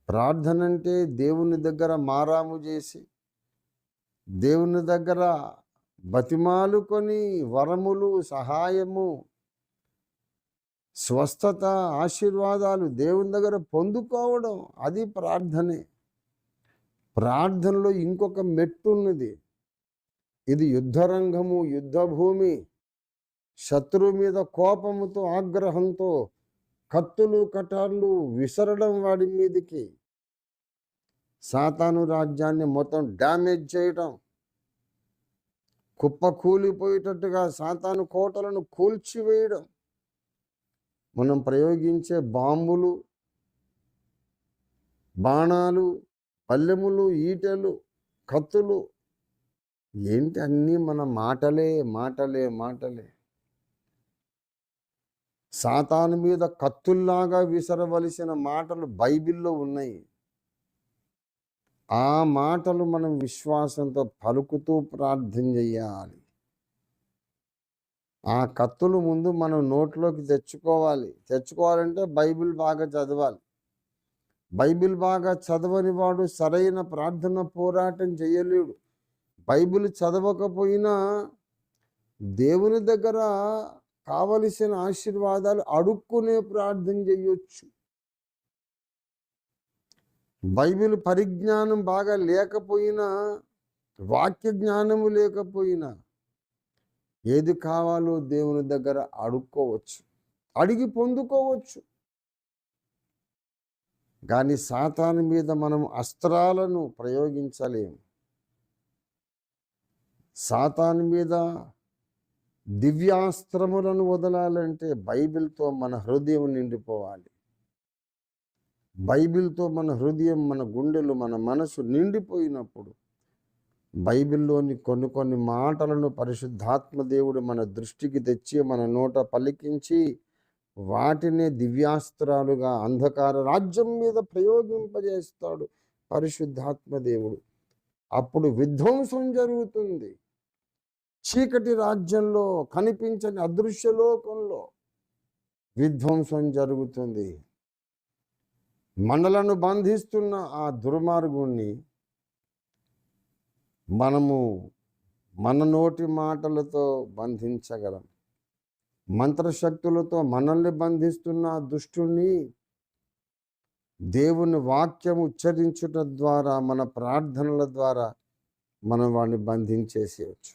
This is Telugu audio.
ప్రార్థన అంటే దేవుని దగ్గర మారాము చేసి, దేవుని దగ్గర బతిమాలుకొని వరములు, సహాయము, స్వస్థత, ఆశీర్వాదాలు దేవుని దగ్గర పొందుకోవడం, అది ప్రార్థనే. ప్రార్థనలో ఇంకొక మెట్టు ఉన్నది. ఇది యుద్ధరంగము, యుద్ధభూమి. శత్రువు మీద కోపముతో, ఆగ్రహంతో కత్తులు, కటార్లు విసరడం వాడి మీదికి, సాతాను రాజ్యాన్ని మొత్తం డ్యామేజ్ చేయడం, కుప్ప కూలిపోయేటట్టుగా సాతాను కోటలను కూల్చివేయడం, మనం ప్రయోగించే బాంబులు, బాణాలు, పల్లెములు, ఈటెలు, కత్తులు ఏంటి అన్నీ మన మాటలే మాటలే మాటలే. సాతాను మీద కత్తుల్లాగా విసరవలసిన మాటలు బైబిల్లో ఉన్నాయి. ఆ మాటలు మనం విశ్వాసంతో పలుకుతూ ప్రార్థన చేయాలి. ఆ కత్తులు ముందు మనం నోట్లోకి తెచ్చుకోవాలంటే బైబిల్ బాగా చదవాలి. బైబిల్ బాగా చదవని వాడు సరైన ప్రార్థన పోరాటం చేయలేడు. బైబిల్ చదవకపోయినా దేవుని దగ్గర కావలసిన ఆశీర్వాదాలు అడుక్కునే ప్రార్థన చేయొచ్చు. బైబిల్ పరిజ్ఞానం బాగా లేకపోయినా, వాక్య జ్ఞానము లేకపోయినా ఏది కావాలో దేవుని దగ్గర అడుక్కోవచ్చు, అడిగి పొందుకోవచ్చు. కానీ సాతాను మీద మనం అస్త్రాలను ప్రయోగించలేము. సాతాను మీద దివ్యాస్త్రములను వదలాలంటే బైబిల్తో మన హృదయం నిండిపోవాలి. బైబిల్తో మన హృదయం, మన గుండెలు, మన మనసు నిండిపోయినప్పుడు బైబిల్లోని కొన్ని మాటలను పరిశుద్ధాత్మ దేవుడు మన దృష్టికి తెచ్చి, మన నోట పలికించి, వాటినే దివ్యాస్త్రాలుగా అంధకార రాజ్యం మీద ప్రయోగింపజేస్తాడు పరిశుద్ధాత్మ దేవుడు. అప్పుడు విధ్వంసం జరుగుతుంది. చీకటి రాజ్యంలో, కనిపించని అదృశ్య లోకంలో విధ్వంసం జరుగుతుంది. మనలను బంధిస్తున్న ఆ దుర్మార్గుణ్ణి మనము మన నోటి మాటలతో బంధించగలం. మంత్రశక్తులతో మనల్ని బంధిస్తున్న ఆ దుష్టుణ్ణి దేవుని వాక్యం ఉచ్చరించుట ద్వారా, మన ప్రార్థనల ద్వారా మనం వాడిని బంధించేసేయచ్చు.